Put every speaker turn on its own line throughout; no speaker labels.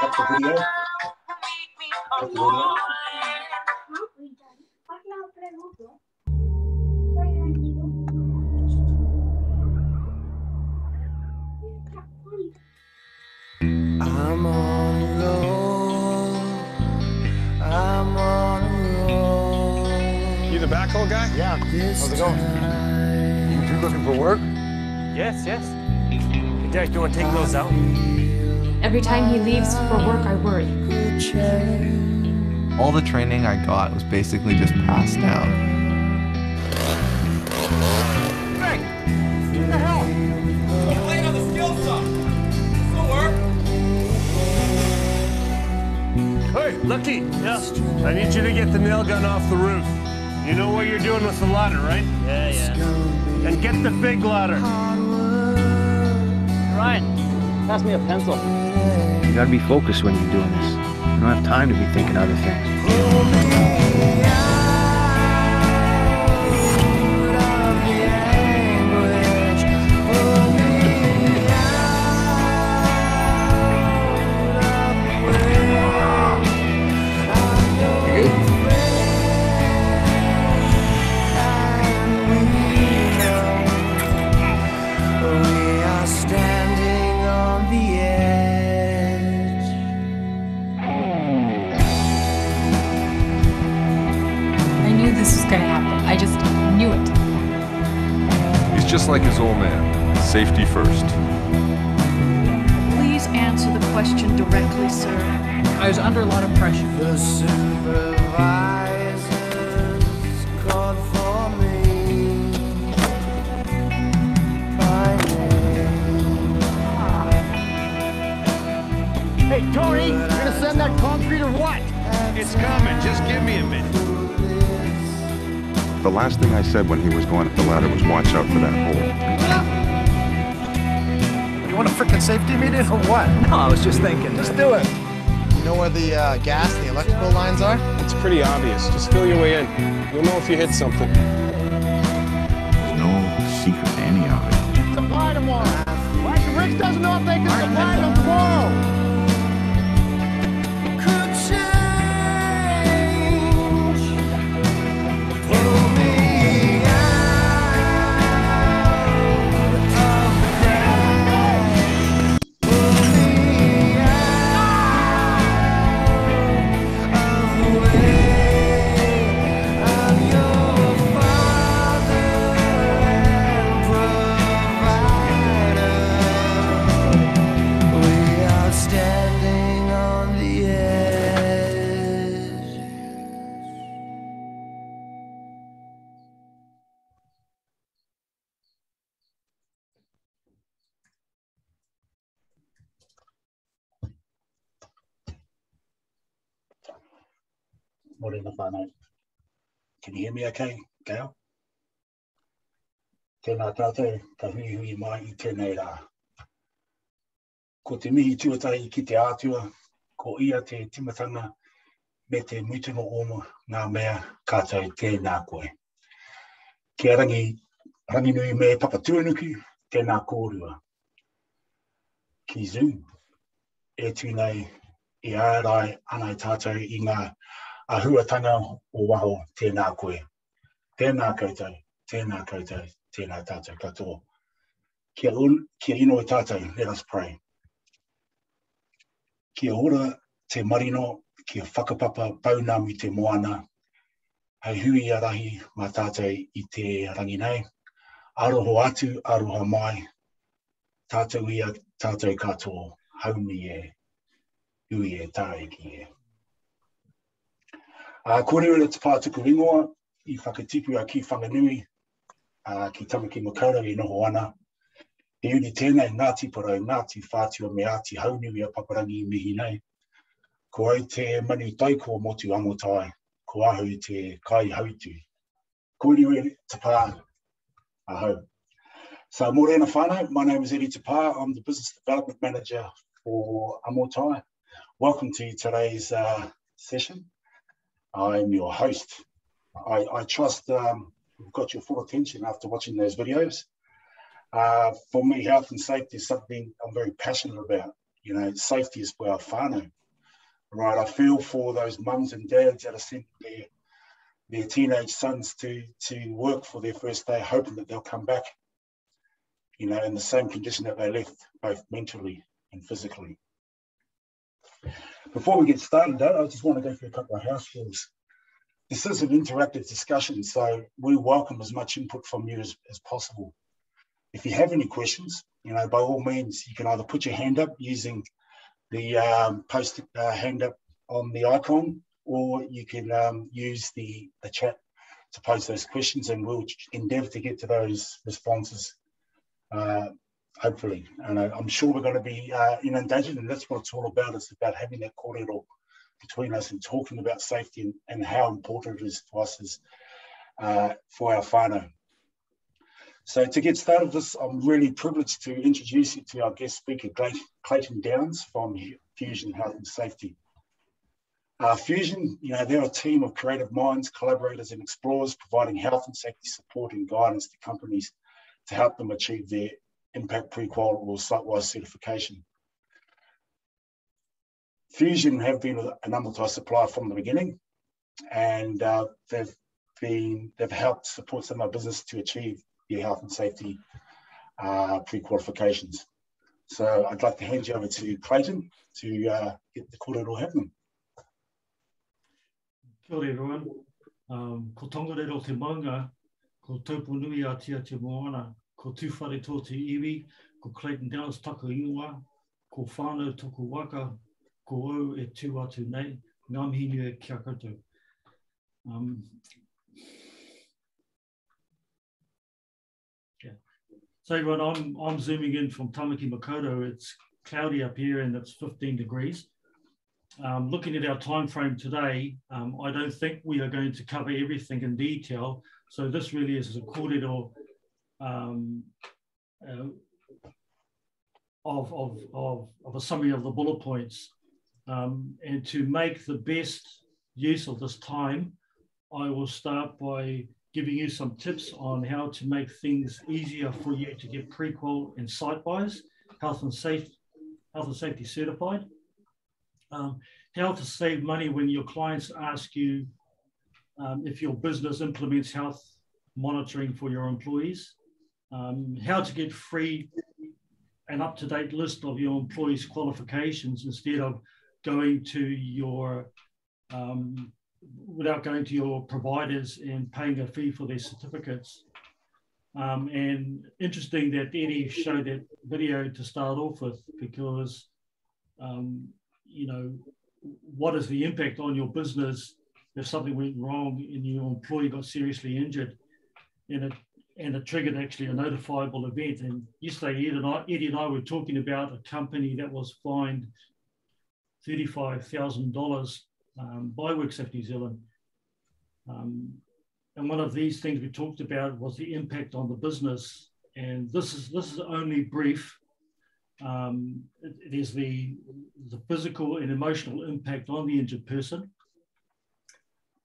That's the video. That's the video.
I'm on a roll. I'm on a roll.
You the backhoe guy?
Yeah. How's it going? You looking for work?
Yes, yes. Hey, Derek, do you want to take those out?
Every time he leaves for work, I worry.
All the training I got was basically just passed down.
Greg! What the hell? Don't lay on the skill saw. This'll work. Hey, Lucky. Yeah? I need you to get the nail gun off the roof. You know what you're doing with the ladder, right? Yeah, yeah. And get the big ladder. Ryan, pass me a pencil.
You gotta be focused when you're doing this. You don't have time to be thinking other things.
I just knew it.
He's just like his old man. Safety first.
Please answer the question directly, sir. I was under a lot of pressure.
The supervisor's called for me by name.
Hey, Tony, you gonna send that concrete or what?
It's coming. Just give me a minute.
The last thing I said when he was going up the ladder was watch out for that hole.
You want a freaking safety meeting or what?
No, I was just thinking.
Just do it. You know where the gas and the electrical lines are?
It's pretty obvious. Just feel your way in. You'll know if you hit something.
There's no secret to any of it.
Supply tomorrow. Like Rich doesn't know if they can supply them tomorrow.
Morena whānau. Can you hear me okay, Gail? Tēnā tātou, ka hui hui mai I tēnei rā. Ko te mihi tuatai ki te ātua, ko ia te timatanga me te mutunga oma ngā mea kātou tēnā koe. Kia rangi nui me papatuanuku, tēnā kōrua. Ki Zoom, e tūnei I ārai anai tātou I ngā ahuatanga o waho tēnā koe. Tēnā koutou, tēnā koutou, tēnā tātou katoa. Kia ino I tātou, let us pray. Kia ora te marino, kia whakapapa paunam I te moana. Hei hui a rahi mā tātou I te rangi nei. Aroho atu, aroha mai. Tātou ia, tātou katoa. Haumi e, hui e, tāeki e. Kōrero te pātuku ingoa, I whakatipu a ki whanganui, ki tamaki makaurau I noho ana. He uni tēnei Ngāti Parau, Ngāti Whātua me Āti Haunui a Paparangi I mihi nei. Ko au te manu taiko motu Amotai, ko ahu te kai hautu. Kōrero te pā, ahau. So, morena whānau, my name is Eddie Te Pā. I'm the Business Development Manager for Amotai. Welcome to today's session. I'm your host. I trust we've got your full attention after watching those videos. For me, health and safety is something I'm very passionate about. You know, safety is for our whānau. Right, I feel for those mums and dads that are sending their teenage sons to work for their first day, hoping that they'll come back, you know, in the same condition that they left, both mentally and physically. Before we get started, though, I just want to go through a couple of house rules. This is an interactive discussion, so we welcome as much input from you as possible. If you have any questions, you know, by all means, you can either put your hand up using the post hand up on the icon, or you can use the chat to post those questions, and we'll endeavour to get to those responses, hopefully. And I'm sure we're going to be inundated, and that's what it's all about. It's about having that kōrero between us and talking about safety and how important it is for us as for our whānau. So to get started with this, I'm really privileged to introduce you to our guest speaker, Clayton Downes from Fusion Health and Safety. Fusion, you know, they're a team of creative minds, collaborators and explorers providing health and safety support and guidance to companies to help them achieve their impact pre-qual or site-wise certification. Fusion have been an Amotai supplier from the beginning, and they've helped support some of our business to achieve their health and safety pre-qualifications. So I'd like to hand you over to Clayton to get the kōrero happening.
Kia ora everyone. Ko tongarero te maunga, ko taupu nui a tia te moana, ko tūwhare tō te iwi, ko Clayton Downes taku ingoa, ko whānau tōku waka, ko au e tū atu nei, ngā mihi nui kia koutou. So everyone, I'm zooming in from Tamaki Makaurau. It's cloudy up here and it's 15 degrees. Looking at our time frame today, I don't think we are going to cover everything in detail. So this really is a kōrero of a summary of the bullet points. And to make the best use of this time, I will start by giving you some tips on how to make things easier for you to get pre-qual and site-wise, health and safety certified. How to save money when your clients ask you if your business implements health monitoring for your employees. How to get free and up-to-date list of your employees' qualifications instead of going to your without going to your providers and paying a fee for their certificates. And interesting that Eddie showed that video to start off with, because, you know, what is the impact on your business if something went wrong and your employee got seriously injured, and it triggered actually a notifiable event. And yesterday, Eddie and I were talking about a company that was fined $35,000 by WorkSafe New Zealand. And one of these things we talked about was the impact on the business. And this is only brief. There's the physical and emotional impact on the injured person,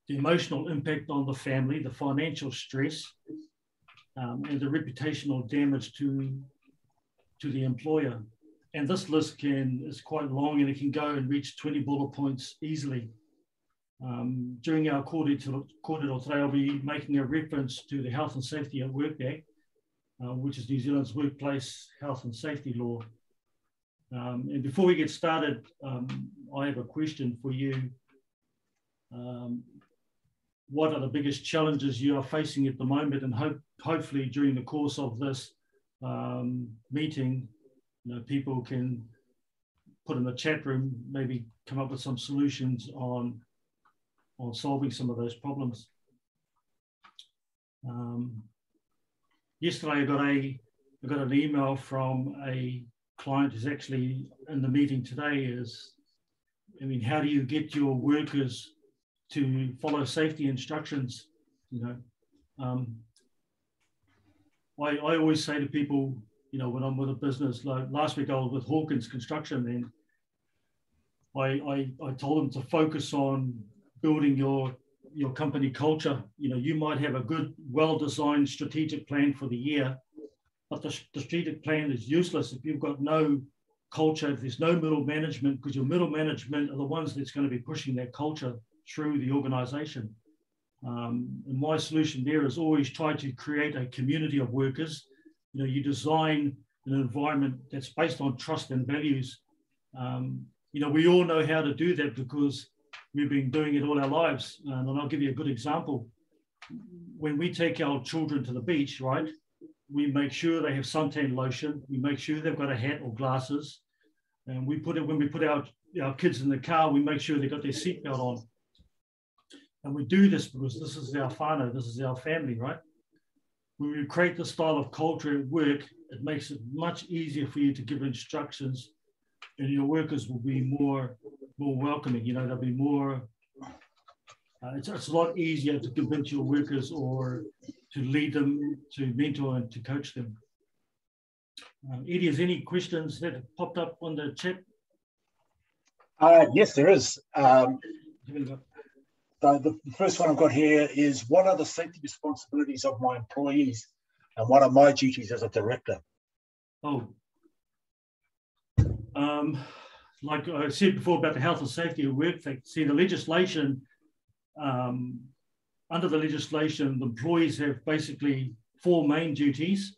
the emotional impact on the family, the financial stress, and the reputational damage to the employer. And this list is quite long, and it can go and reach 20 bullet points easily. During our kōrero today, I'll be making a reference to the Health and Safety at Work Act, which is New Zealand's workplace health and safety law. And before we get started, I have a question for you. What are the biggest challenges you are facing at the moment? And hopefully during the course of this meeting, people can put in the chat room, maybe come up with some solutions on solving some of those problems. Yesterday I got an email from a client who's actually in the meeting today. How do you get your workers to follow safety instructions? I always say to people, when I'm with a business, like last week I was with Hawkins Construction, and I told them to focus on building your company culture. You might have a good, well-designed strategic plan for the year, but the strategic plan is useless if you've got no culture, if there's no middle management, because your middle management are the ones that's going to be pushing that culture through the organization. And my solution there is always try to create a community of workers. You design an environment that's based on trust and values. We all know how to do that because we've been doing it all our lives. And I'll give you a good example. When we take our children to the beach, right, we make sure they have suntan lotion. We make sure they've got a hat or glasses. And when we put our kids in the car, we make sure they've got their seatbelt on. And we do this because this is our whānau, this is our family, right? When we create this style of culture at work, it makes it much easier for you to give instructions, and your workers will be more welcoming. They'll be more, it's a lot easier to convince your workers or to lead them, to mentor and to coach them. Eddie, is any questions that have popped up on the chat?
Yes, there is. So the first one I've got here is, what are the safety responsibilities of my employees and what are my duties as a director?
Like I said before about the health and safety at work, see the legislation, under the legislation, the employees have basically 4 main duties.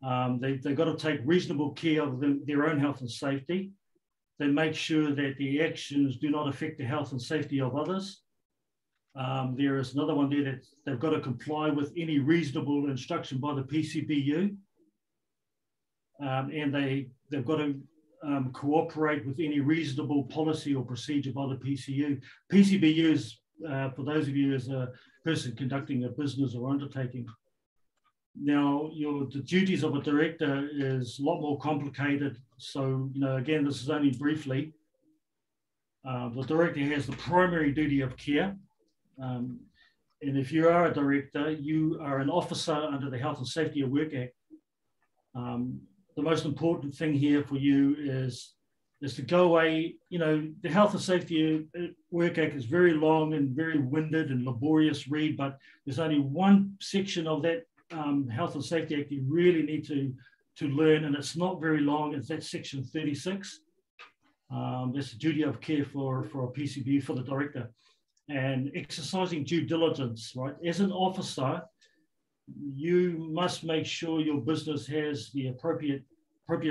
They've got to take reasonable care of their own health and safety. They make sure that the actions do not affect the health and safety of others. There is another one there that they've got to comply with any reasonable instruction by the PCBU. And they've got to cooperate with any reasonable policy or procedure by the PCU. PCBU is, for those of you, is a person conducting a business or undertaking. Now, the duties of a director is a lot more complicated. So, again, this is only briefly. The director has the primary duty of care. And if you are a director, you are an officer under the Health and Safety at Work Act. The most important thing here for you is to go away. The Health and Safety at Work Act is very long and very winded and laborious read, but there's only one section of that Health and Safety Act you really need to learn, and it's not very long. It's that section 36. That's the duty of care for a PCB for the director. And exercising due diligence, right? As an officer, you must make sure your business has the appropriate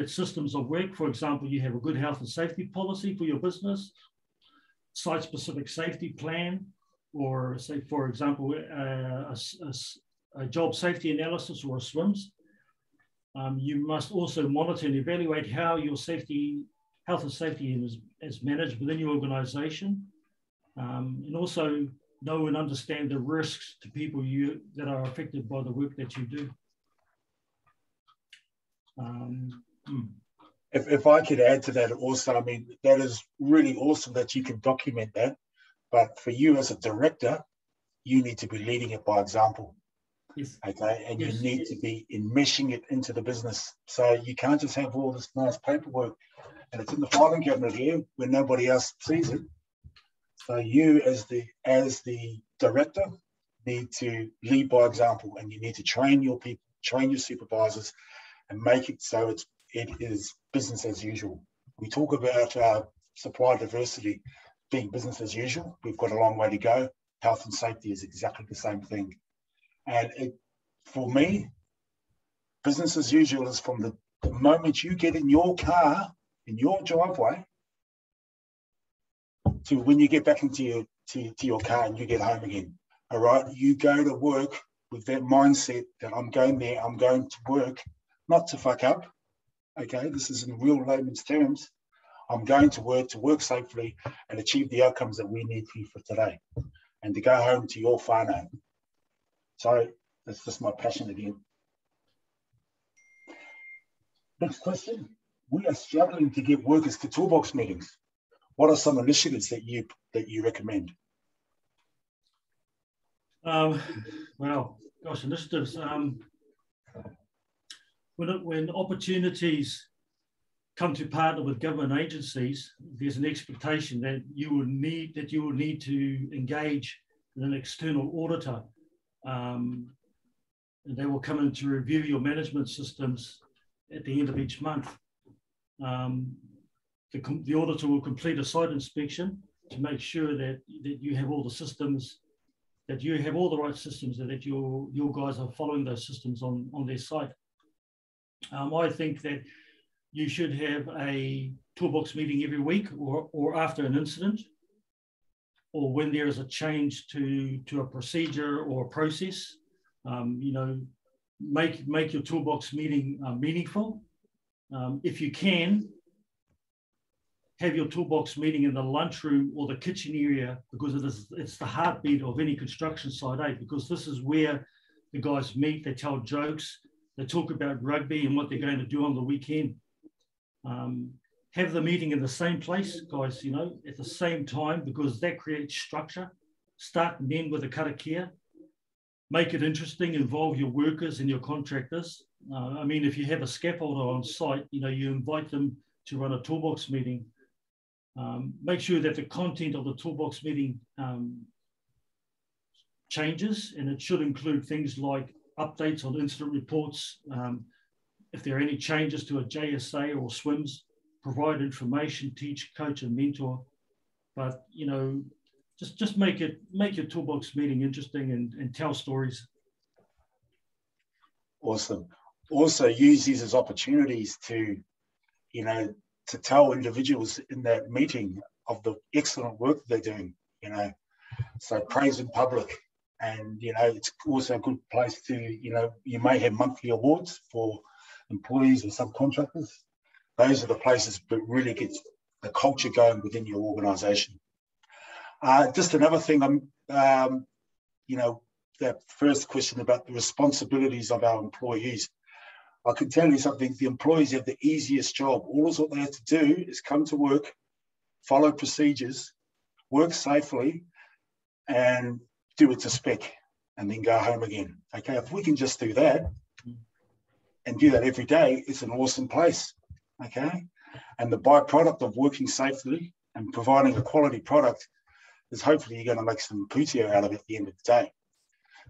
systems of work. For example, you have a good health and safety policy for your business, site-specific safety plan, or say, for example, a job safety analysis or a SWIMS. You must also monitor and evaluate how your health and safety is managed within your organization. And also know and understand the risks to people that are affected by the work that you do.
If I could add to that also, that is really awesome that you can document that. But for you as a director, you need to be leading it by example. Yes. Okay, and yes, you need to be enmeshing it into the business. So you can't just have all this nice paperwork and it's in the filing cabinet here where nobody else sees it. So you as the director need to lead by example, and you need to train your people, train your supervisors, and make it so it is business as usual. We talk about supply diversity being business as usual. We've got a long way to go. Health and safety is exactly the same thing. And for me, business as usual is from the moment you get in your car in your driveway to when you get back into your car and you get home again. All right, you go to work with that mindset that I'm going there, I'm going to work, not to fuck up. Okay, this is in real layman's terms. I'm going to work safely and achieve the outcomes that we need for today, and to go home to your whānau. So that's just my passion again. Next question. We are struggling to get workers to toolbox meetings. What are some initiatives that you recommend?
Well, gosh, initiatives. When opportunities come to partner with government agencies, there's an expectation that you will need to engage with an external auditor, and they will come in to review your management systems at the end of each month. The auditor will complete a site inspection to make sure that you have all the systems, that you have all the right systems, and that your guys are following those systems on their site. I think that you should have a toolbox meeting every week, or after an incident, or when there is a change to a procedure or a process. Make your toolbox meeting meaningful. If you can, have your toolbox meeting in the lunchroom or the kitchen area, because it's the heartbeat of any construction site, because this is where the guys meet, they tell jokes, they talk about rugby and what they're going to do on the weekend. Have the meeting in the same place, guys, at the same time, because that creates structure. Start and end with a karakia. Make it interesting, involve your workers and your contractors. If you have a scaffolder on site, you invite them to run a toolbox meeting. Make sure that the content of the toolbox meeting changes, and it should include things like updates on incident reports. If there are any changes to a JSA or SWIMS, provide information, teach, coach, and mentor. But just make your toolbox meeting interesting and tell stories.
Awesome. Also use these as opportunities to tell individuals in that meeting of the excellent work they're doing, so praise in public. And, it's also a good place to, you may have monthly awards for employees or subcontractors. Those are the places that really get the culture going within your organisation. Just another thing, that first question about the responsibilities of our employees. I can tell you something, the employees have the easiest job. All what they have to do is come to work, follow procedures, work safely, and do it to spec, and then go home again. Okay, if we can just do that and do that every day, it's an awesome place. Okay, and the byproduct of working safely and providing a quality product is hopefully you're going to make some pūteo out of it at the end of the day,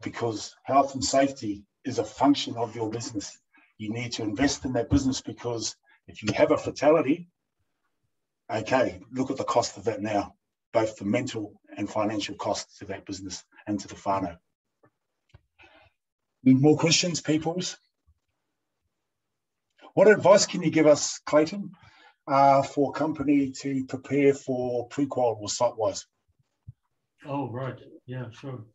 because health and safety is a function of your business. You need to invest in that business, because if you have a fatality, okay, look at the cost of that now, both the mental and financial costs to that business and to the whānau. Need more questions, peoples? What advice can you give us, Clayton, for a company to prepare for pre-qual or site-wise?
Oh, right. Yeah, sure.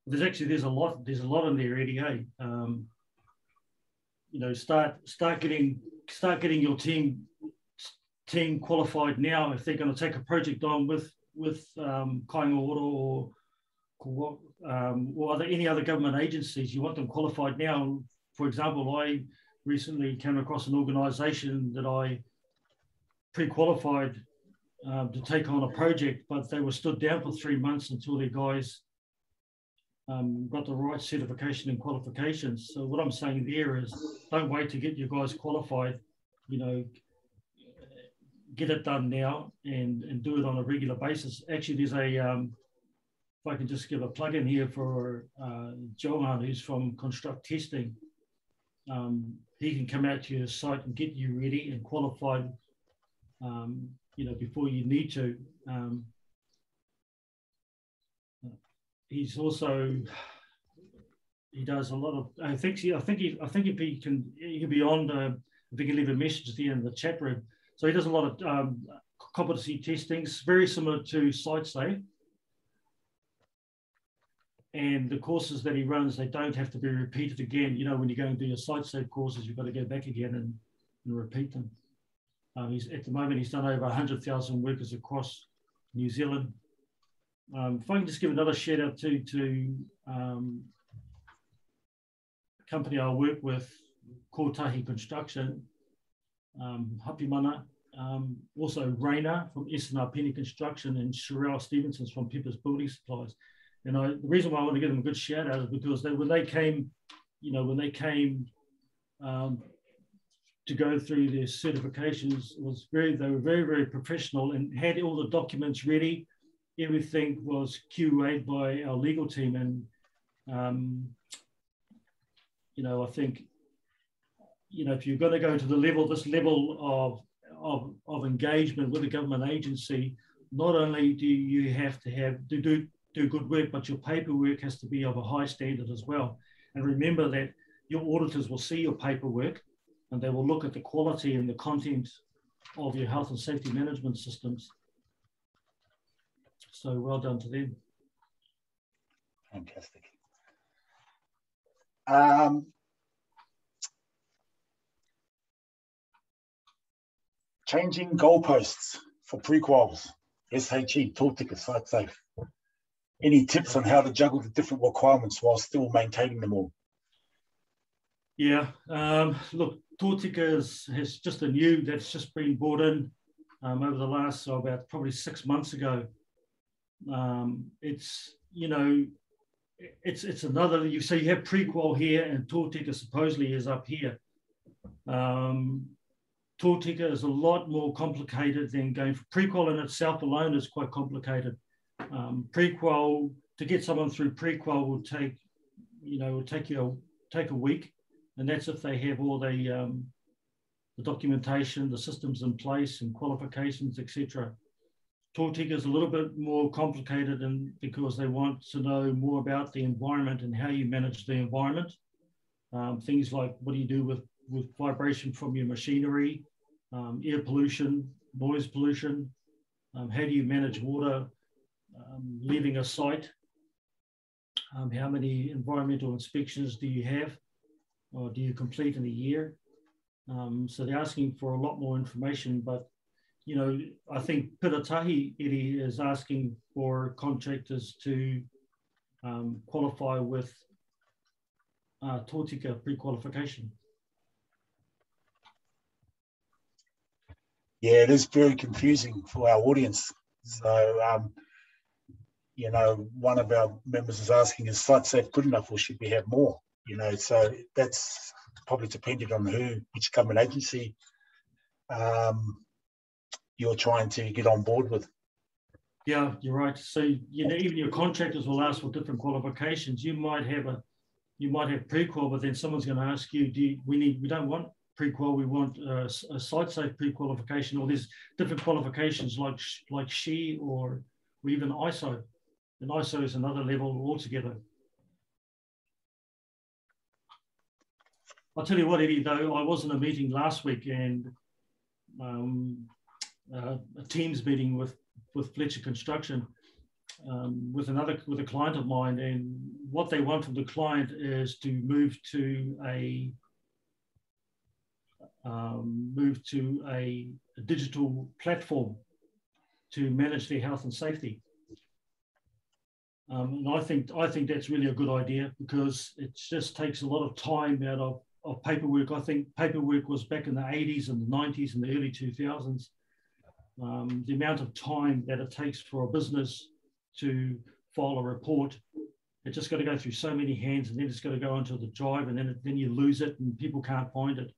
There's a lot in there already, hey? Start getting your team qualified now. If they're going to take a project on with Kōrero or any other government agencies, you want them qualified now. For example, I recently came across an organisation that I pre-qualified to take on a project, but they were stood down for 3 months until their guys got the right certification and qualifications. So what I'm saying there is, don't wait to get your guys qualified. Get it done now and do it on a regular basis. Actually, there's if I can just give a plug in here for Johan, who's from Construct Testing. He can come out to your site and get you ready and qualified, before you need to. He's also he does a lot of. I think if he can, he'll be on. If he can leave a message there in the chat room. So he does a lot of competency testings, very similar to SiteSafe. And the courses that he runs, they don't have to be repeated again. You know, when you're going to do your SiteSafe courses, you've got to go back again and repeat them. At the moment, he's done over 100,000 workers across New Zealand. If I can just give another shout out to a company I work with, Kotahi Construction, Hapi Mana, also Rainer from S&R Penny Construction, and Sherelle Stevenson's from Pepper's Building Supplies. And the reason why I want to give them a good shout out is because when they came to go through their certifications, they were very, very professional and had all the documents ready. Everything was QA'd by our legal team, and I think, if you're going to go to this level of engagement with a government agency, not only do you have to do good work, but your paperwork has to be of a high standard as well. And remember that your auditors will see your paperwork, and they will look at the quality and the content of your health and safety management systems. So well done to them.
Fantastic. Changing goalposts for pre-quals, SHE, Tōtika, SiteSafe. Any tips on how to juggle the different requirements while still maintaining them all?
Yeah, look, Tōtika has just that's just been brought in over the last, about probably 6 months ago. It's another, you have pre-qual here and Tōtika supposedly is up here. Tōtika is a lot more complicated than going for pre-qual in itself alone is quite complicated. Pre-qual, to get someone through pre-qual will take a week, and that's if they have all the documentation, the systems in place and qualifications, etc. Tōtika is a little bit more complicated because they want to know more about the environment and how you manage the environment. Things like what do you do with vibration from your machinery, air pollution, noise pollution, how do you manage water leaving a site, how many environmental inspections do you have or do you complete in a year? So they're asking for a lot more information, but I think Piratahi, Eddie, is asking for contractors to qualify with Tōtika pre-qualification.
Yeah, it is very confusing for our audience. So, one of our members is asking, is SiteSafe good enough or should we have more? So that's probably dependent on which government agency you're trying to get on board with.
Yeah, you're right. So, even your contractors will ask for different qualifications. You might have pre-qual, but then someone's going to ask you, we don't want pre-qual, we want a SiteSafe pre-qualification, or there's different qualifications like SHE or even ISO. And ISO is another level altogether. I'll tell you what, Eddie, though, I was in a meeting last week and a Teams meeting with Fletcher Construction with a client of mine, and what they want from the client is to move to a digital platform to manage their health and safety. And I think that's really a good idea because it just takes a lot of time out of paperwork. I think paperwork was back in the 80s and the 90s and the early 2000s. The amount of time that it takes for a business to file a report, it's just got to go through so many hands, and then it's got to go onto the drive, and then you lose it and people can't find it.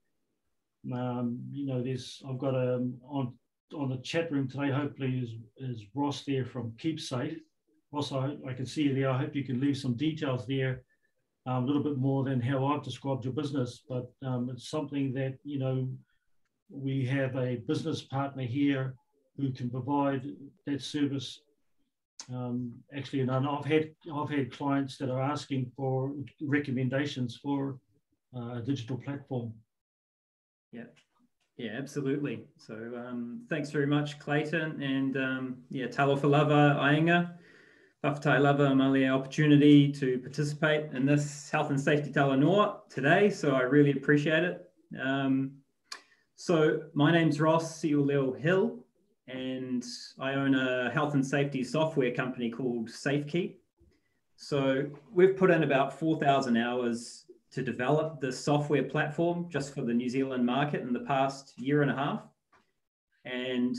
I've got on the chat room today, hopefully is Ross there from KeepSafe. Ross, I can see you there. I hope you can leave some details there, a little bit more than how I've described your business, but it's something that, we have a business partner here who can provide that service Actually, and I've had clients that are asking for recommendations for a digital platform.
Yeah, absolutely. So thanks very much, Clayton, and yeah, talofa lava ainga. Whawhatai lava malia opportunity to participate in this health and safety talanoa today, so I really appreciate it. So my name's Ross Sioleo Hill, and I own a health and safety software company called SafeKeep. So we've put in about 4,000 hours to develop this software platform just for the New Zealand market in the past year and a half. And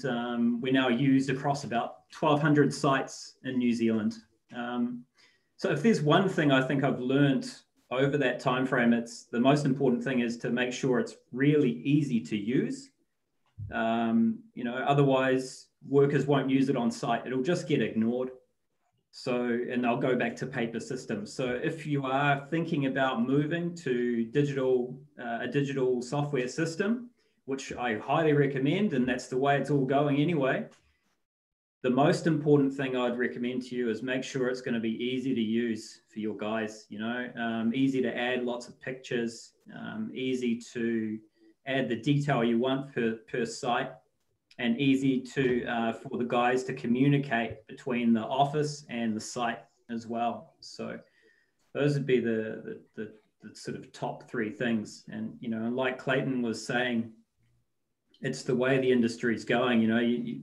we're now used across about 1,200 sites in New Zealand. So if there's one thing I think I've learned over that time frame, it's the most important thing is to make sure it's really easy to use. You know, otherwise workers won't use it on site. It'll just get ignored. So, and they'll go back to paper systems. So if you are thinking about moving to a digital software system, which I highly recommend, and that's the way it's all going anyway, the most important thing I'd recommend to you is make sure it's going to be easy to use for your guys, you know, easy to add lots of pictures, easy to add the detail you want per site, and easy to for the guys to communicate between the office and the site as well. So those would be the sort of top three things. And, you know, like Clayton was saying, it's the way the industry is going. You know,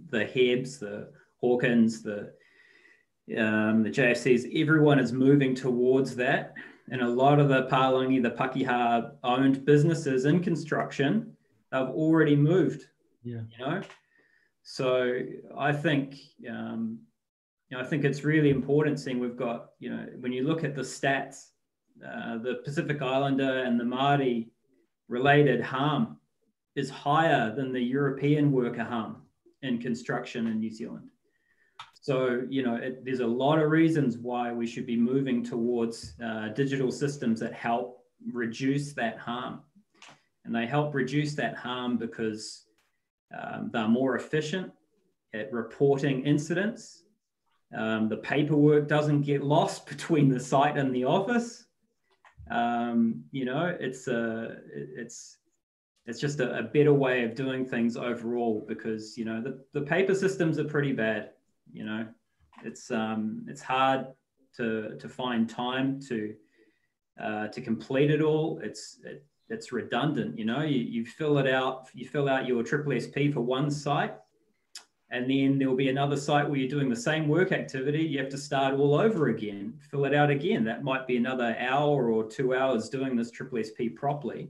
the Hebs, the Hawkins, the JFCs, everyone is moving towards that. And a lot of the Palangi, the Pakeha owned businesses in construction, they've already moved, you know? So I think, you know, I think it's really important seeing we've got, you know, when you look at the stats, the Pacific Islander and the Māori related harm is higher than the European worker harm in construction in New Zealand. So, you know, there's a lot of reasons why we should be moving towards digital systems that help reduce that harm. And they help reduce that harm because they're more efficient at reporting incidents. The paperwork doesn't get lost between the site and the office. You know, it's just a better way of doing things overall, because, you know, the paper systems are pretty bad. You know, it's hard to find time to complete it all. It's redundant. You know, you fill it out. You fill out your SSSP for one site, and then there'll be another site where you're doing the same work activity. You have to start all over again, fill it out again. That might be another hour or 2 hours doing this SSSP properly.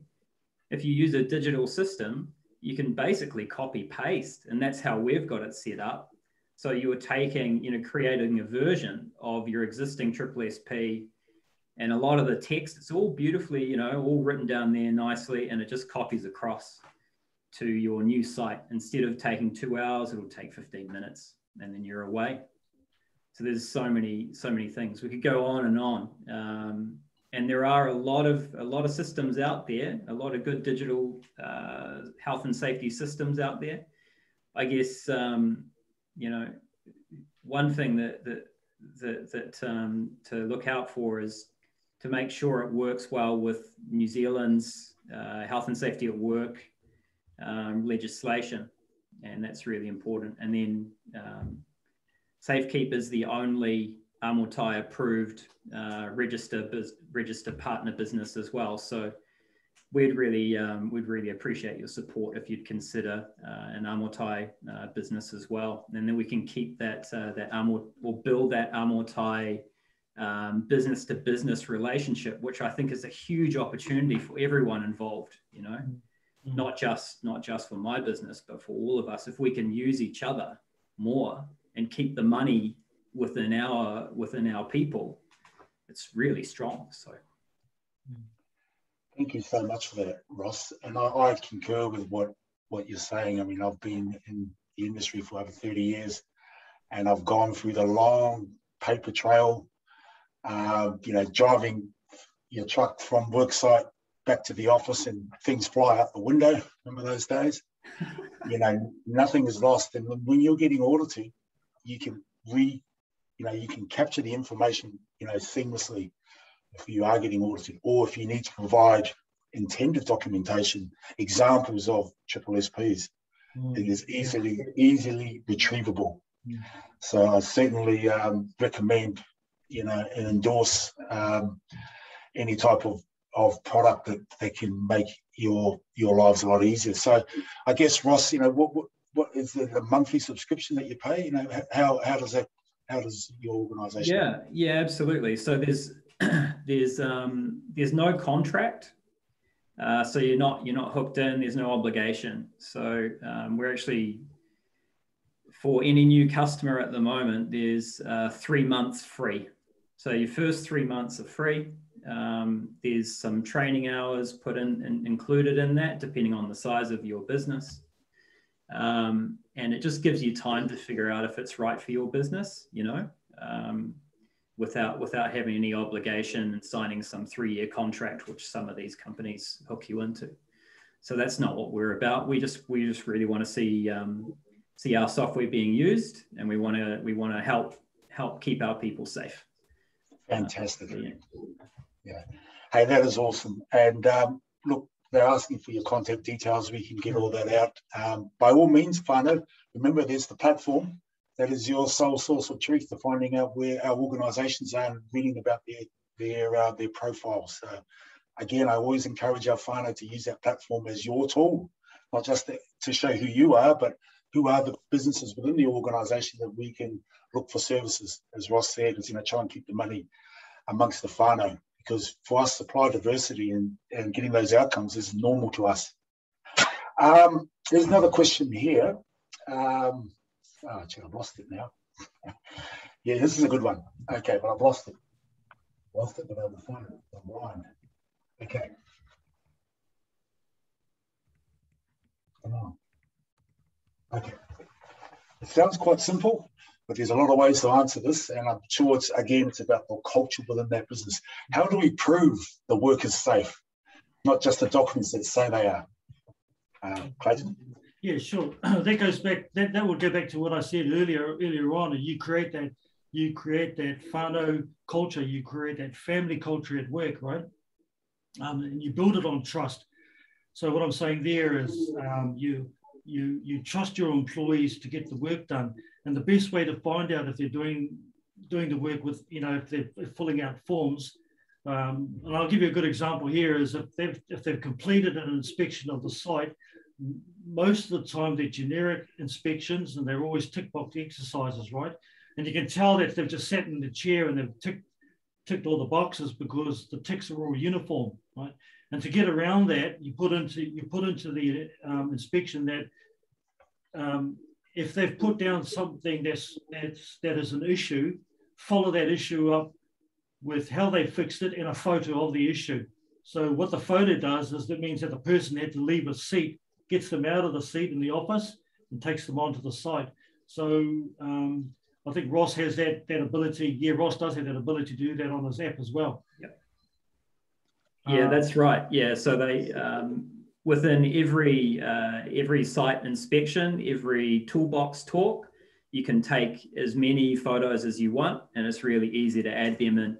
If you use a digital system, you can basically copy paste, and that's how we've got it set up. So you're taking, you know, creating a version of your existing SSSP, and a lot of the text, it's all beautifully, you know, all written down there nicely, and it just copies across to your new site. Instead of taking 2 hours, it'll take 15 minutes, and then you're away. So there's so many things. We could go on and on. And there are a lot of systems out there, a lot of good digital health and safety systems out there. I guess, you know, one thing that to look out for is to make sure it works well with New Zealand's health and safety at work legislation, and that's really important. And then SafeKeep is the only Amotai approved register partner business as well. So we'd really appreciate your support if you'd consider an Amotai business as well, and then we can keep that build that Amotai business to business relationship, which I think is a huge opportunity for everyone involved. You know, not just for my business, but for all of us. If we can use each other more and keep the money within our people, it's really strong. So.
Thank you so much for that, Ross. And I concur with what you're saying. I mean, I've been in the industry for over 30 years, and I've gone through the long paper trail, you know, driving your truck from worksite back to the office and things fly out the window. Remember those days? You know, nothing is lost. And when you're getting audited, you can you know, you can capture the information, you know, seamlessly if you are getting audited, or if you need to provide intended documentation, examples of triple SPs. It is easily retrievable. So I certainly recommend, you know, and endorse any type of product that can make your lives a lot easier. So I guess, Ross, you know, what is the monthly subscription that you pay? You know, how does your organisation?
Yeah, absolutely. So there's no contract. So you're not hooked in. There's no obligation. So we're actually, for any new customer at the moment, there's 3 months free. So your first 3 months are free. There's some training hours included in that, depending on the size of your business. And it just gives you time to figure out if it's right for your business, you know, without having any obligation and signing some 3-year contract, which some of these companies hook you into. So that's not what we're about. We just really want to see our software being used, and we want to help keep our people safe.
Fantastic. Yeah. Hey, that is awesome. And look, they're asking for your contact details. We can get all that out. By all means, whānau, remember there's the platform. That is your sole source of truth to finding out where our organisations are and reading about their profiles. So again, I always encourage our whānau to use that platform as your tool, not just to show who you are, but who are the businesses within the organisation that we can look for services, as Ross said, is, you know, try and keep the money amongst the whānau, because for us, supply diversity and getting those outcomes is normal to us. There's another question here. I've lost it now. Yeah, this is a good one. Okay, but I've lost it. But I'll find it online. Okay. Come on. Okay. It sounds quite simple, but there's a lot of ways to answer this, and I'm sure it's about the culture within that business. How do we prove the work is safe, not just the documents that say they are? Clayton?
Yeah, sure. That goes back. That would go back to what I said earlier on. You create that whānau culture. You create that family culture at work, right? And you build it on trust. So what I'm saying there is, you trust your employees to get the work done, and the best way to find out if they're doing the work with, you know, if they're filling out forms. And I'll give you a good example here is if they've completed an inspection of the site. Most of the time they're generic inspections and they're always tick box exercises, right? And you can tell that they've just sat in the chair and they've ticked all the boxes because the ticks are all uniform, right? And to get around that, you put into the inspection that if they've put down something that is an issue, follow that issue up with how they fixed it and a photo of the issue. So what the photo does is that means that the person had to leave a seat, gets them out of the seat in the office and takes them onto the site. So I think Ross has that ability. Yeah, Ross does have that ability to do that on his app as well.
Yep. Yeah, that's right. Yeah, so they within every site inspection, every toolbox talk, you can take as many photos as you want, and it's really easy to add them in.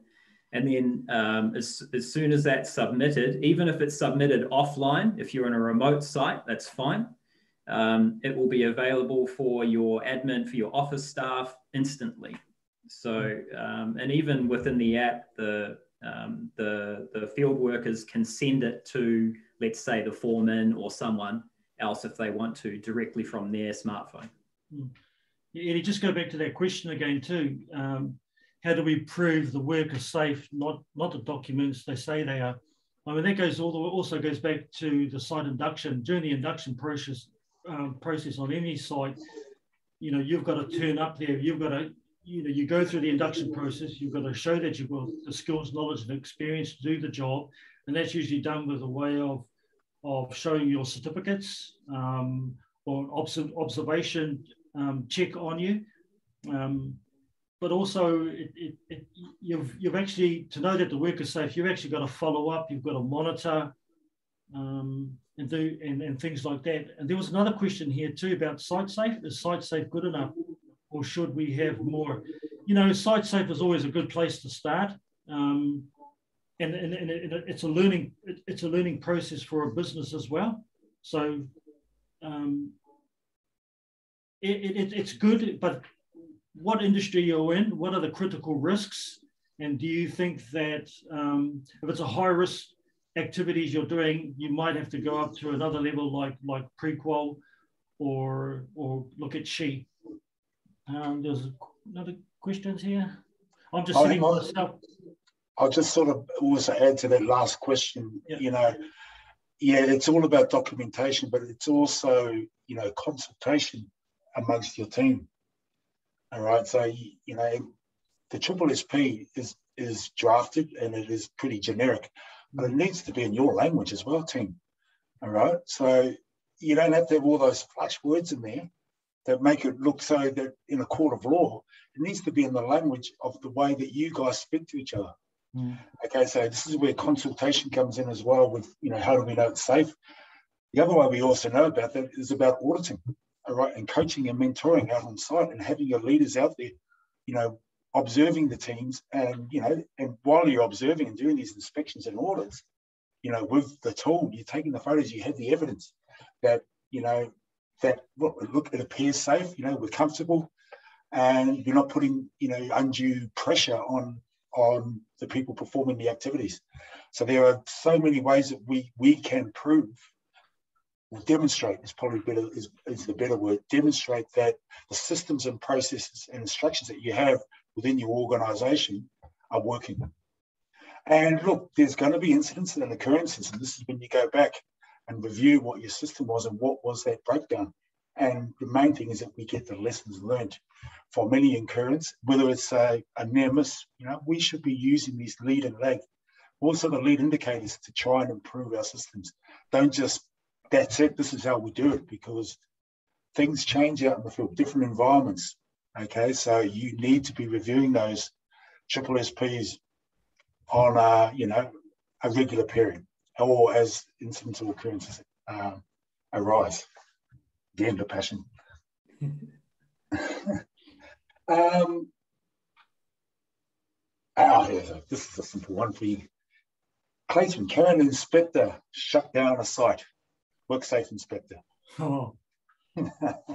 And then as soon as that's submitted, even if it's submitted offline, if you're in a remote site, that's fine. It will be available for your admin, for your office staff instantly. So, and even within the app, the field workers can send it to, let's say, the foreman or someone else if they want to, directly from their smartphone.
Yeah, and just go back to that question again too. How do we prove the work is safe, not the documents they say they are? I mean, that also goes back to the site induction. During the induction process on any site, you know, you've got to turn up there. You've got to, you know, you go through the induction process. You've got to show that you've got the skills, knowledge, and experience to do the job, and that's usually done with a way of showing your certificates or observation check on you. But also, you've actually, to know that the work is safe, you've actually got to follow up, you've got to monitor and things like that. And there was another question here too about site safe. Is site safe good enough, or should we have more? you know, site safe is always a good place to start. And it's a learning process for a business as well. So it's good, but what industry you're in, what are the critical risks? And do you think that if it's a high risk activities you're doing, you might have to go up to another level like pre-qual or look at SHE? There's another questions here. I'm just sitting myself.
I'll just sort of also add to that last question, you know, yeah, it's all about documentation, but it's also, you know, consultation amongst your team. All right. So, you know, the SSSP is drafted and it is pretty generic, but it needs to be in your language as well, team. All right. So you don't have to have all those flash words in there that make it look so that in a court of law, it needs to be in the language of the way that you guys speak to each other. Okay, so this is where consultation comes in as well with, you know, how do we know it's safe? The other way we also know about that is about auditing, all right, and coaching and mentoring out on site and having your leaders out there, you know, observing the teams and, you know, and while you're observing and doing these inspections and audits, you know, with the tool, you're taking the photos, you have the evidence that, you know, that look, it appears safe, you know, we're comfortable and you're not putting, you know, undue pressure on the people performing the activities. So there are so many ways that we can prove, or demonstrate is probably better, is the better word, demonstrate that the systems and processes and instructions that you have within your organization are working. And look, there's going to be incidents and occurrences, and this is when you go back and review what your system was and what was that breakdown. And the main thing is that we get the lessons learned from any occurrence, whether it's a near miss. You know, we should be using these lead and lag, also the lead indicators, to try and improve our systems. Don't just, that's it, this is how we do it, because things change out in the field, different environments. Okay, so you need to be reviewing those SSSPs on you know, a regular period, or as incidents or occurrences arise. Again, the passion. This is a simple one for you. Clayton, can an inspector shut down a site? WorkSafe inspector.
Oh, yeah, that's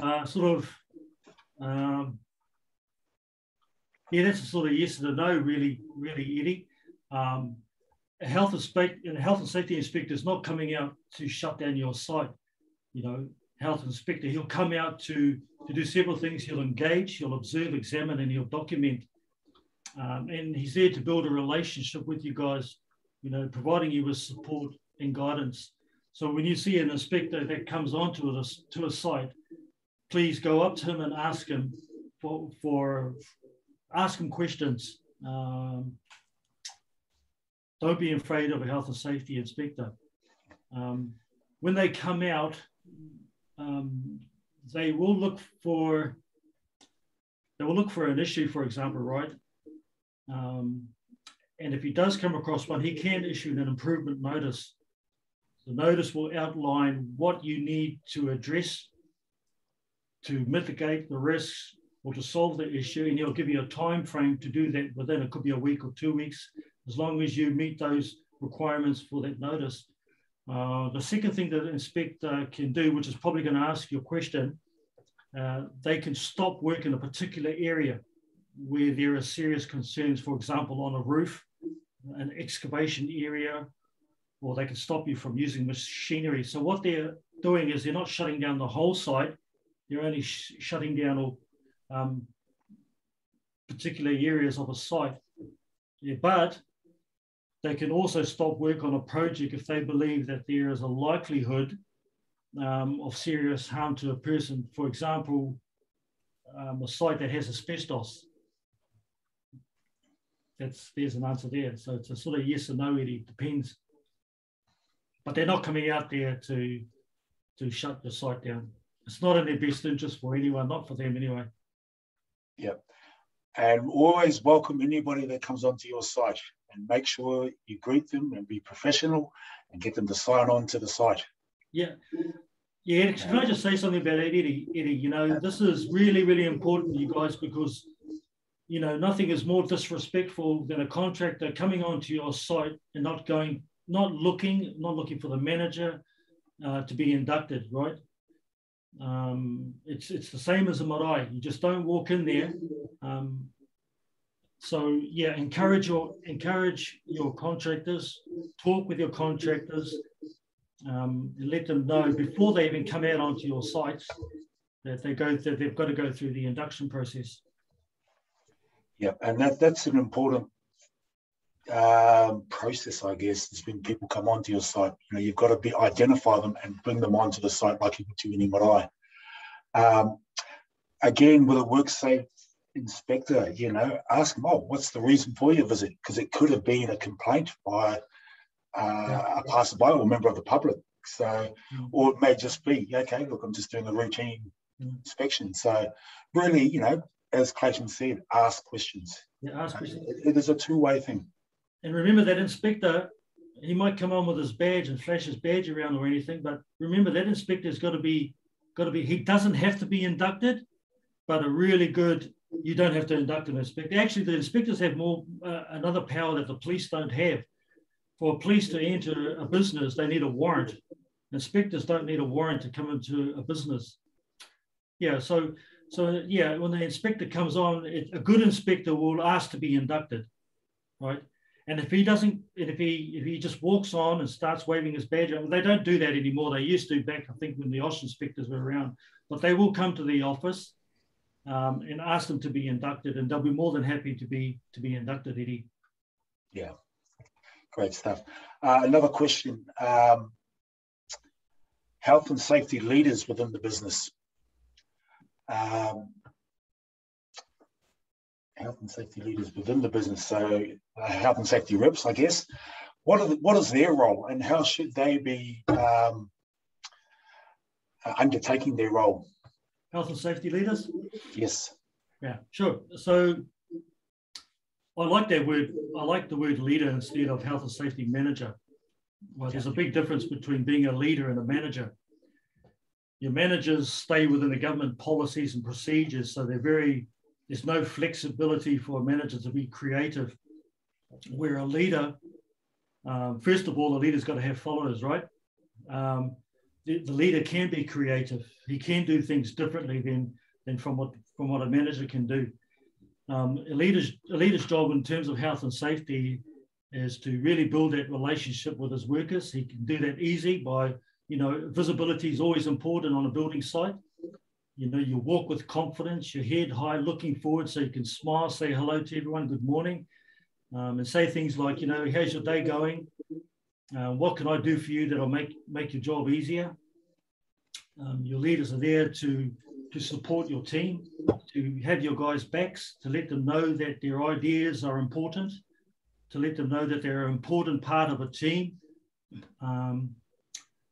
a sort of yes and a no, really, Eddie. A health and safety inspector is not coming out to shut down your site. You know, health inspector, he'll come out to do several things. He'll engage, he'll observe, examine, and he'll document. And he's there to build a relationship with you guys, you know, providing you with support and guidance. So when you see an inspector that comes onto a site, please go up to him and ask him ask him questions. Don't be afraid of a health and safety inspector. When they come out, they will look for an issue, for example, right? And if he does come across one, he can issue an improvement notice. The notice will outline what you need to address to mitigate the risks or to solve the issue, and he'll give you a time frame to do that within. It could be a week or 2 weeks, as long as you meet those requirements for that notice. The second thing that the inspector can do, which is probably going to ask your question, they can stop work in a particular area where there are serious concerns, for example, on a roof, an excavation area, or they can stop you from using machinery. So what they're doing is they're not shutting down the whole site, they're only shutting down particular areas of a site. Yeah, but they can also stop work on a project if they believe that there is a likelihood of serious harm to a person. For example, a site that has asbestos. There's an answer there. So it's a sort of yes or no, it depends. But they're not coming out there to shut the site down. It's not in their best interest for anyone, not for them anyway.
Yep. And always welcome anybody that comes onto your site, and make sure you greet them and be professional and get them to sign on to the site.
Yeah. Yeah, can I just say something about that, Eddie? You know, this is really, really important, you guys, because you know, nothing is more disrespectful than a contractor coming onto your site and not looking for the manager to be inducted, right? It's the same as a marae. You just don't walk in there. So yeah, encourage your contractors, talk with your contractors, and let them know before they even come out onto your sites that they've got to go through the induction process.
Yeah, and that's an important process, I guess, is when people come onto your site. You know, you've got to identify them and bring them onto the site like you would to any marae. Again, with a WorkSafe inspector, you know, ask them, oh, what's the reason for your visit? Because it could have been a complaint by a passerby or a member of the public. So, or it may just be, okay, look, I'm just doing a routine inspection. So really, you know, as Clayton said, ask questions.
Yeah, ask questions.
It is a two-way thing.
And remember that inspector, he might come on with his badge and flash his badge around or anything, but remember that inspector's got to be, he doesn't have to be inducted, but a really good, you don't have to induct an inspector. Actually, the inspectors have more, another power that the police don't have. For police to enter a business, they need a warrant. Inspectors don't need a warrant to come into a business. Yeah, so yeah, when the inspector comes on, a good inspector will ask to be inducted, right? And if he doesn't, if he just walks on and starts waving his badge, well, they don't do that anymore. They used to back, I think, when the OSH inspectors were around. But they will come to the office and ask them to be inducted, and they'll be more than happy to be inducted, Eddie.
Yeah, great stuff. Another question: health and safety leaders within the business. Health and safety leaders within the business. So health and safety reps, I guess. What is their role, and how should they be undertaking their role?
Health and safety leaders?
Yes.
Yeah, sure. So I like that word. I like the word leader instead of health and safety manager. Well, there's a big difference between being a leader and a manager. Your managers stay within the government policies and procedures, so there's no flexibility for a manager to be creative. Where a leader, first of all, the leader's got to have followers, right? The leader can be creative. He can do things differently than from what a manager can do. A leader's job in terms of health and safety is to really build that relationship with his workers. He can do that easy by, you know, visibility is always important on a building site. You know, you walk with confidence, your head high, looking forward, so you can smile, say hello to everyone, good morning, and say things like, you know, how's your day going? What can I do for you that'll make your job easier? Your leaders are there to support your team, to have your guys' backs, to let them know that their ideas are important, to let them know that they're an important part of a team.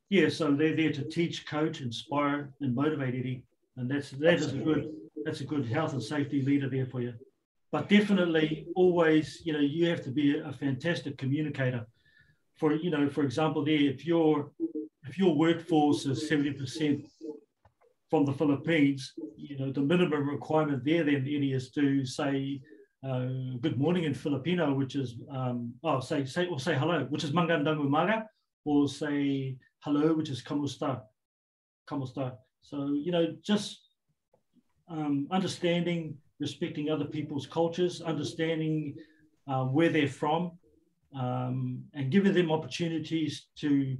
Yeah, so they're there to teach, coach, inspire, and motivate, Eddie. And that's a good health and safety leader there for you. But definitely always, you know, you have to be a fantastic communicator. For example, there, if your workforce is 70% from the Philippines, you know, the minimum requirement there then, Eddie, is to say good morning in Filipino, which is say hello, which is magandang umaga, or say hello, which is kamusta. So, you know, just understanding, respecting other people's cultures, understanding where they're from, and giving them opportunities to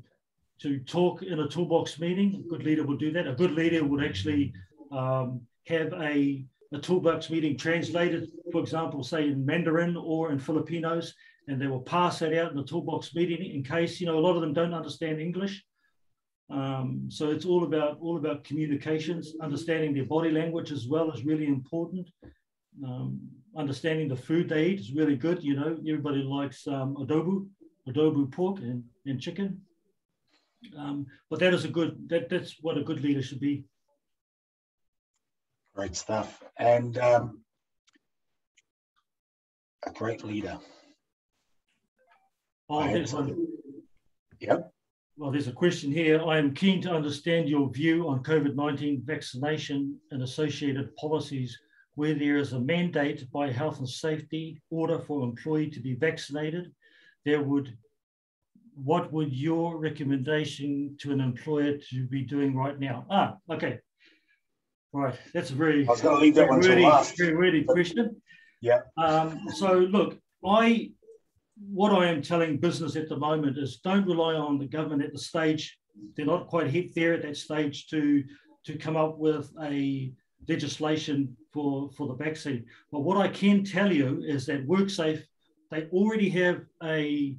talk in a toolbox meeting. A good leader will do that. A good leader would actually have a toolbox meeting translated, for example, say in Mandarin or in Filipinos, and they will pass that out in the toolbox meeting in case, you know, a lot of them don't understand English. So it's all about communications. Understanding their body language as well is really important. Understanding the food they eat is really good. You know, everybody likes adobo pork and chicken. But that's what a good leader should be.
Great stuff. And a great leader.
Oh, there's one.
Yep.
Well, there's a question here. I am keen to understand your view on COVID-19 vaccination and associated policies where there is a mandate by health and safety order for an employee to be vaccinated, what would your recommendation to an employer to be doing right now? Okay. Right, that's a very,
I was going to leave that one to last.
Very wordy question.
Yeah.
So look, what I am telling business at the moment is don't rely on the government at the stage. They're not quite there at that stage to come up with a legislation for the vaccine. But what I can tell you is that WorkSafe, they already have a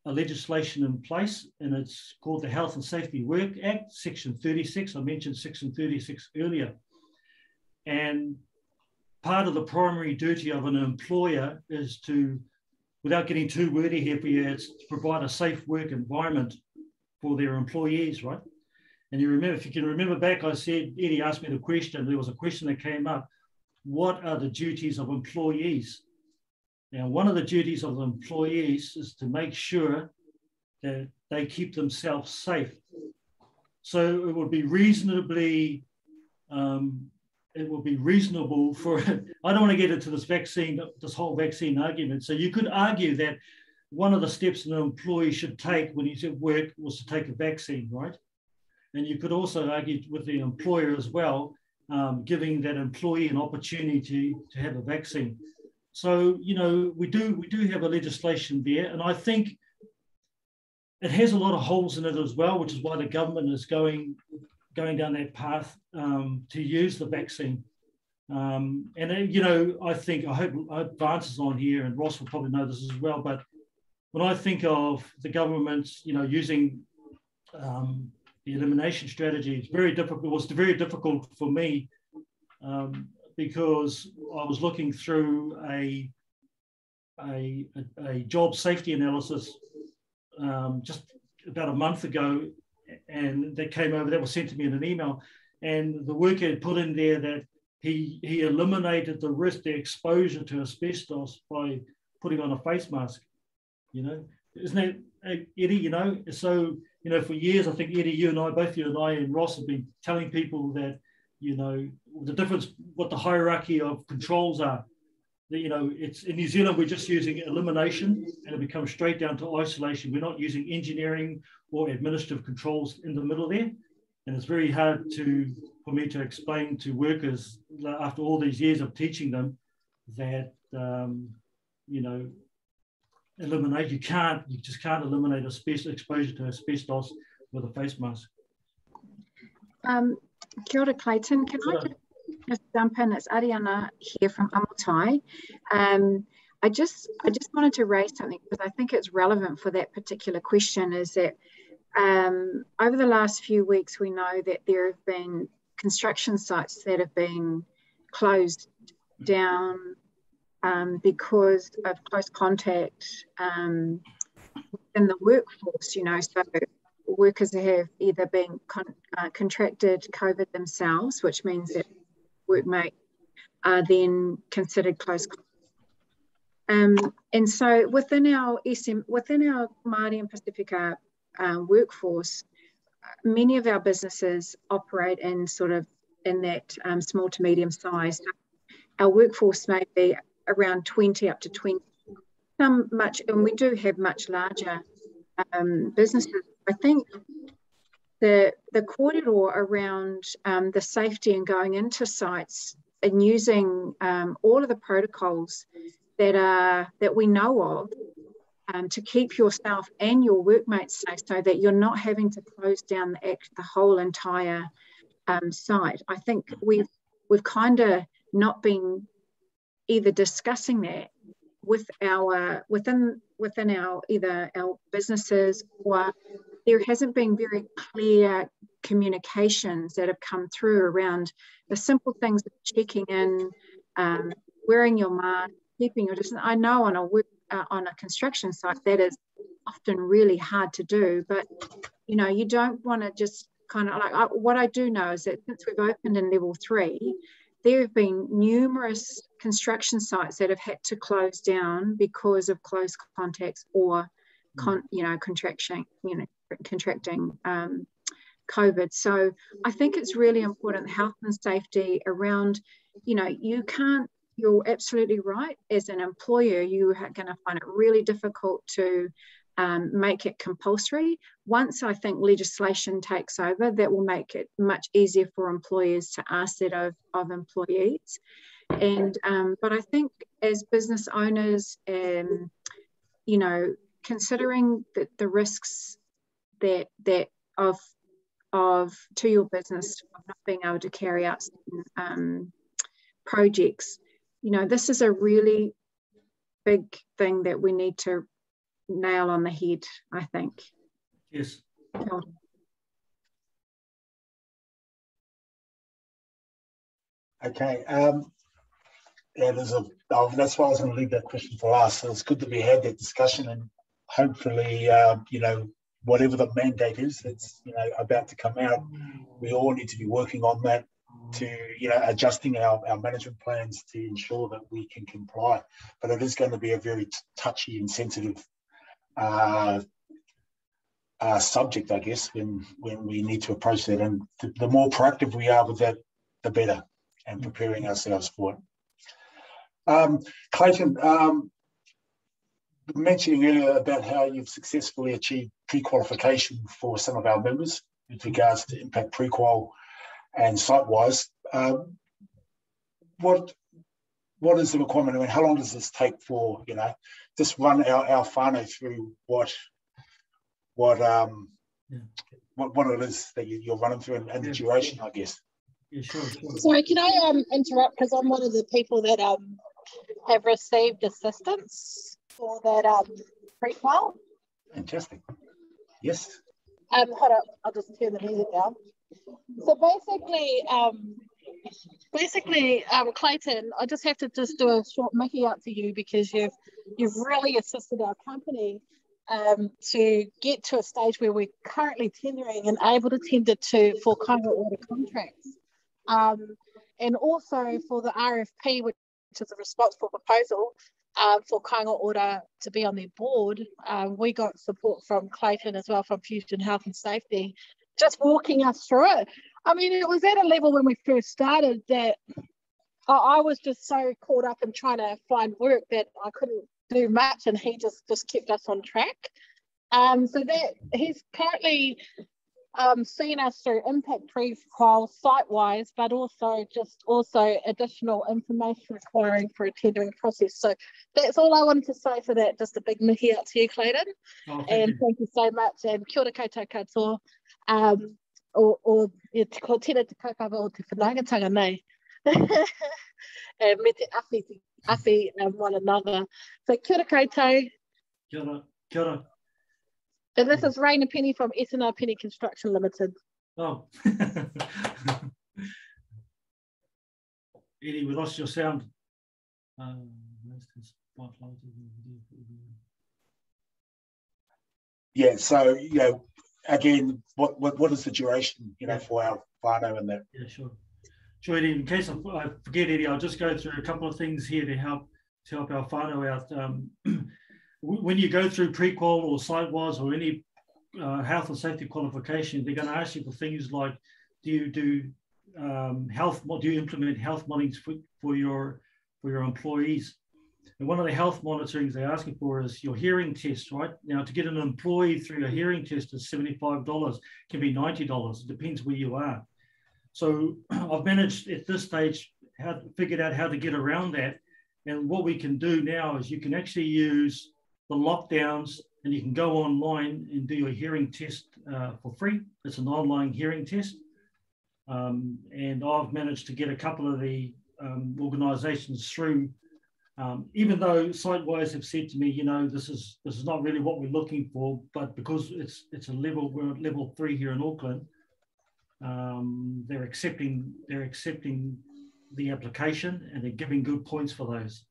legislation in place, and it's called the Health and Safety Work Act, Section 36. I mentioned Section 36 earlier. And part of the primary duty of an employer is to, without getting too wordy here for you, it's to provide a safe work environment for their employees, right? And you remember, if you can remember back, I said, Eddie asked me the question, there was a question that came up, what are the duties of employees? Now, one of the duties of the employees is to make sure that they keep themselves safe. So it would be reasonably, for, I don't want to get into this whole vaccine argument. So you could argue that one of the steps an employee should take when he's at work was to take a vaccine, right? And you could also argue with the employer as well, giving that employee an opportunity to have a vaccine. So, you know, we do have a legislation there, and I think it has a lot of holes in it as well, which is why the government is going down that path to use the vaccine. And, you know, I hope Vance is on here, and Ross will probably know this as well, but when I think of the government, you know, using the elimination strategy, it's very difficult. It was very difficult for me because I was looking through a job safety analysis just about a month ago, and that was sent to me in an email, and the worker had put in there that he eliminated the risk, the exposure to asbestos by putting on a face mask. You know, isn't that, Eddie? You know, so, you know, for years, I think Eddie, both you and I and Ross have been telling people that, you know, the difference, what the hierarchy of controls are. That, you know, it's in New Zealand, we're just using elimination, and it becomes straight down to isolation. We're not using engineering or administrative controls in the middle there. And it's very hard for me to explain to workers after all these years of teaching them that, you know, eliminate, you just can't eliminate exposure to asbestos with a face mask.
Kia ora, Clayton. Can I just jump in? It's Ariana here from Amotai. I just wanted to raise something because I think it's relevant for that particular question, is that over the last few weeks, we know that there have been construction sites that have been closed down because of close contact in the workforce, you know, so workers have either been contracted COVID themselves, which means that workmates are then considered close contact. And so within our Māori and Pacifica workforce, many of our businesses operate in that small to medium size. Our workforce may be around 20 up to 20, and we do have much larger businesses. I think the kōrero around the safety and going into sites and using all of the protocols that we know of to keep yourself and your workmates safe, so that you're not having to close down the whole entire site. I think we've kind of not been either discussing that within our either our businesses, or there hasn't been very clear communications that have come through around the simple things of checking in, wearing your mask, keeping your distance. I know on a construction site that is often really hard to do, but you know, you don't want to just kind of like, what I do know is that since we've opened in level 3, there have been numerous construction sites that have had to close down because of close contacts or contracting COVID. So I think it's really important, health and safety around you know, you're absolutely right. As an employer, you are going to find it really difficult to make it compulsory. Once I think legislation takes over, that will make it much easier for employers to ask that of employees. And but I think as business owners, you know, considering the risks that of to your business of not being able to carry out projects, you know, this is a really big thing that we need to nail on the head, I think.
Yes.
Okay. Yeah, that's why I was going to leave that question for last. So it's good that we had that discussion, and hopefully, you know, whatever the mandate is that's, you know, about to come out, we all need to be working on that, to, you know, adjusting our management plans to ensure that we can comply. But it is going to be a very touchy and sensitive subject, I guess, when we need to approach that. And the more proactive we are with that, the better, and preparing ourselves for it. Clayton, mentioning earlier about how you've successfully achieved pre-qualification for some of our members with regards to impact pre-qual and site-wise. What is the requirement? I mean, how long does this take for, you know, just run our whānau through what it is that you're running through, and the duration, I guess.
Yeah, sure.
Sorry, can I interrupt, because I'm one of the people that have received assistance for that pre-qual.
Fantastic. Yes.
Hold up, I'll just turn the music down. So basically, Clayton, I just have to do a short mickey out to you, because you've really assisted our company to get to a stage where we're currently tendering and able to tender for Kōrero order contracts. And also for the RFP, which is a responsible proposal for Kōrero order to be on their board, we got support from Clayton as well, from Fusion Health and Safety, just walking us through it. I mean, it was at a level when we first started that I was just so caught up in trying to find work that I couldn't do much, and he just kept us on track. So that he's currently seen us through impact pre-qual site-wise, but also additional information requiring for a tendering process. So that's all I wanted to say for that. Just a big mihi out to you, Clayton. Thank you so much. And kia ora koutou katoa. O ko tēnā te kaupapa o te whanaungatanga nei. Me te awhi one another. So kia ora koutou.
Kia ora. Kia ora.
And this is Raina Penny from S&R Penny Construction Limited.
Oh. Eddie, we lost your sound.
Yeah, so, you know, again, what is the duration, you know, for our whānau and that?
Yeah, sure. Sure, Eddie, in case I forget, Eddie, I'll just go through a couple of things here to help our whānau out. When you go through pre-qual or site-wise or any health and safety qualification, they're going to ask you for things like, do you implement health monitors for your employees? And one of the health monitorings they're asking for is your hearing test, right? Now, to get an employee through a hearing test is $75, can be $90. It depends where you are. So I've managed at this stage figured out how to get around that. And what we can do now is you can actually use the lockdowns, and you can go online and do your hearing test for free. It's an online hearing test. And I've managed to get a couple of the organisations through, even though site-wise have said to me, you know, this is not really what we're looking for, but because it's a level, we're at level 3 here in Auckland, they're accepting the application, and they're giving good points for those.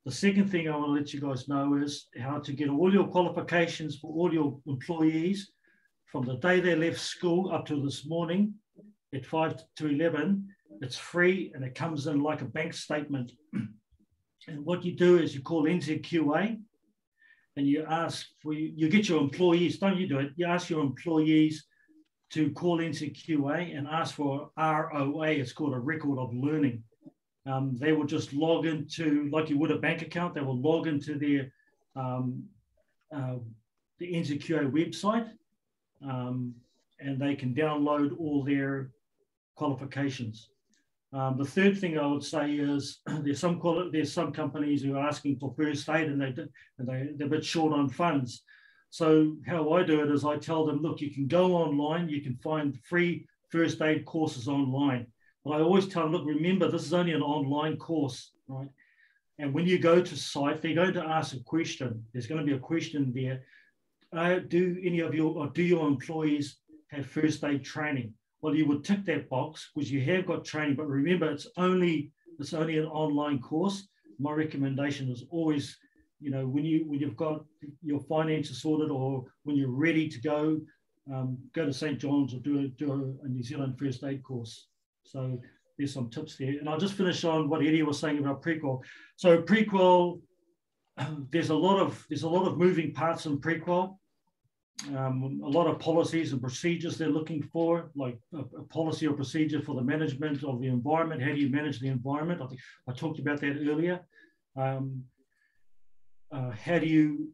The second thing I want to let you guys know is how to get all your qualifications for all your employees from the day they left school up to this morning at 5 to 11. It's free, and it comes in like a bank statement. And what you do is you call NZQA, and you ask for, you get your employees, don't you do it, you ask your employees to call NZQA and ask for ROA, it's called a record of learning. They will just log into, like you would a bank account, they will log into their the NZQA website, and they can download all their qualifications. The third thing I would say is there's some companies who are asking for first aid, and they're a bit short on funds. So how I do it is I tell them, look, you can go online, you can find free first aid courses online. But I always tell them, look, remember, this is only an online course, right? And when you go to site, they're going to ask a question. There's going to be a question there. Do your employees have first aid training? Well, you would tick that box because you have got training, but remember, it's only an online course. My recommendation is always, you know, when you've got your finances sorted, or when you're ready to go to St. John's or do a New Zealand first aid course. So there's some tips there. And I'll just finish on what Eddie was saying about pre-qual. So pre-qual, there's a lot of moving parts in pre-qual. A lot of policies and procedures they're looking for, like a policy or procedure for the management of the environment. How do you manage the environment? I think I talked about that earlier. How do you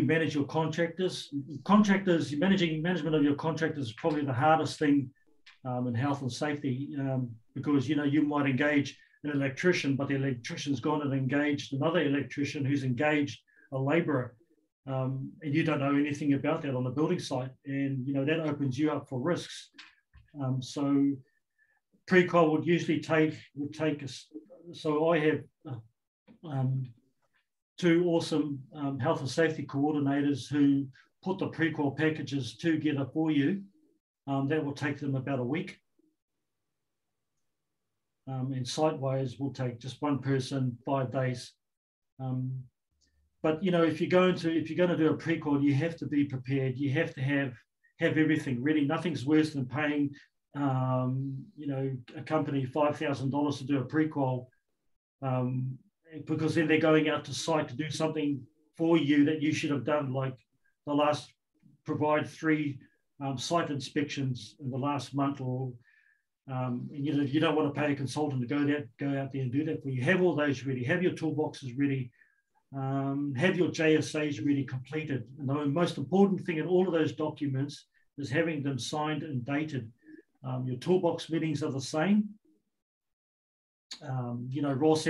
manage your contractors? Management of your contractors is probably the hardest thing in health and safety, because you might engage an electrician, but the electrician's gone and engaged another electrician who's engaged a labourer, and you don't know anything about that on the building site, and that opens you up for risks. So pre-qual would usually take us. So I have two awesome health and safety coordinators who put the pre-qual packages together for you. That will take them about a week. And site-wise will take just one person 5 days. But if you're going to do a pre-qual, you have to be prepared. You have to have everything ready. Nothing's worse than paying a company $5,000 to do a pre-qual, because then they're going out to site to do something for you that you should have done, like provide 3 site inspections in the last month, or you don't want to pay a consultant to go out there and do that for you. Have all those ready. Have your toolboxes ready. Have your JSAs ready, completed. And the most important thing in all of those documents is having them signed and dated. Your toolbox meetings are the same. Ross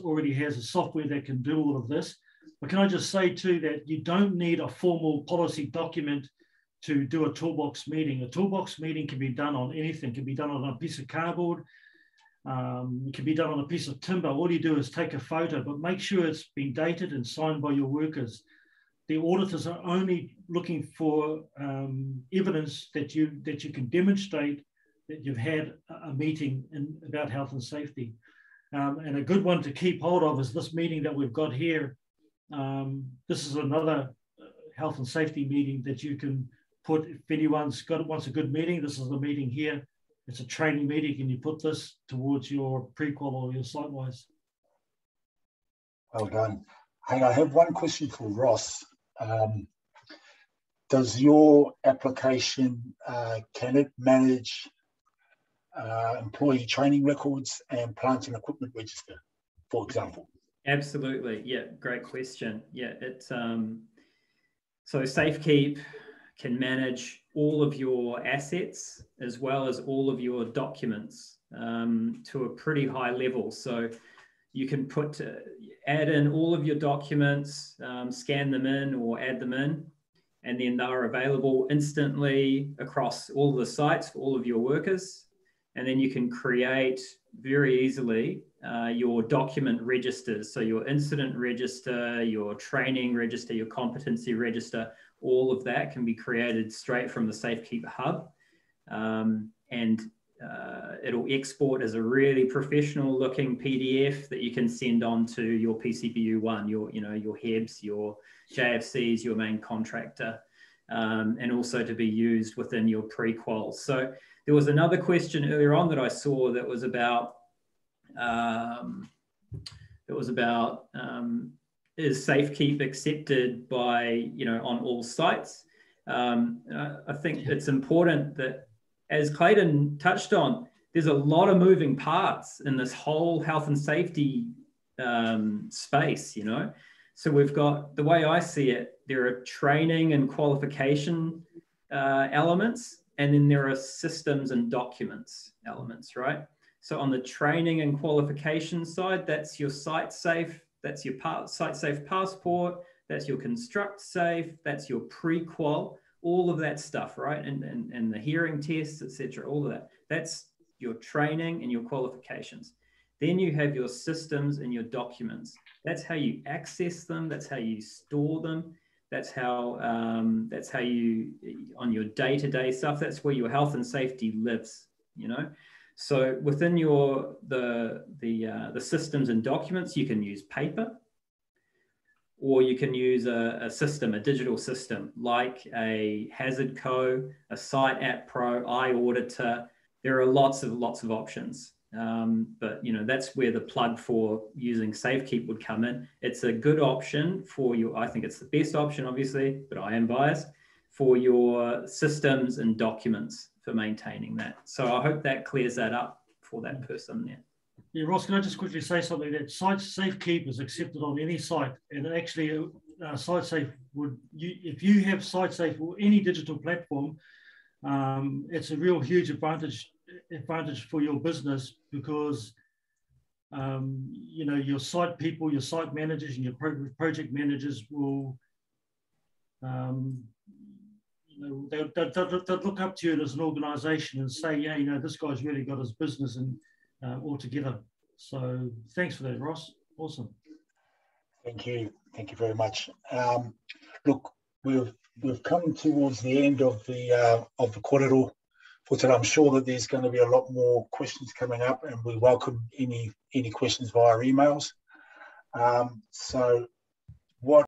already has a software that can do all of this. But can I just say too that you don't need a formal policy document to do a toolbox meeting. A toolbox meeting can be done on anything. It can be done on a piece of cardboard. It can be done on a piece of timber. All you do is take a photo, but make sure it's been dated and signed by your workers. The auditors are only looking for evidence that you can demonstrate that you've had a meeting about health and safety. And a good one to keep hold of is this meeting that we've got here. This is another health and safety meeting that you can put, if anyone's wants a good meeting, this is the meeting here. It's a training meeting, and you put this towards your pre-qual or your site-wise.
Well done. Hey, I have one question for Ross. Does your application, can it manage employee training records and plant and equipment register, for example?
Absolutely. Yeah, great question. Yeah, it's so SafeKeep can manage all of your assets as well as all of your documents to a pretty high level. So you can add in all of your documents, scan them in or add them in, and then they're available instantly across all the sites for all of your workers. And then you can create very easily your document registers. So your incident register, your training register, your competency register, all of that can be created straight from the SafeKeep hub. And it'll export as a really professional looking PDF that you can send on to your PCBU1, your HEBs, your JFCs, your main contractor, and also to be used within your pre-qual. So there was another question earlier on that I saw that was about is SafeKeep accepted by, on all sites? I think it's important that, as Clayton touched on, there's a lot of moving parts in this whole health and safety space, you know. So we've got, the way I see it, there are training and qualification elements, and then there are systems and documents elements, right? So on the training and qualification side, that's your site safe, that's your site safe passport, that's your construct safe, that's your pre-qual, all of that stuff, right? And the hearing tests, etc., all of that. That's your training and your qualifications. Then you have your systems and your documents. That's how you access them. That's how you store them. That's how you, on your day-to-day stuff, that's where your health and safety lives, you know? So within the systems and documents, you can use paper, or you can use a system, a digital system, like a Hazard Co, a Site App Pro, iAuditor. There are lots of options. But you know, that's where the plug for using SafeKeep would come in. It's a good option for you. I think it's the best option, obviously, but I am biased, for your systems and documents for maintaining that. So I hope that clears that up for that person there.
Yeah, Ross, can I just quickly say something? That SafeKeep is accepted on any site, and actually SiteSafe would, if you have SiteSafe or any digital platform, it's a real huge advantage for your business, because you know, your site people, your site managers and your project managers will you know, they'll look up to you as an organization and say, yeah, you know, this guy's really got his business and all together. So thanks for that, Ross. Awesome.
Thank you very much. Look, we've come towards the end of the Kōrero for today. I'm sure that there's going to be a lot more questions coming up, and we welcome any questions via emails. So what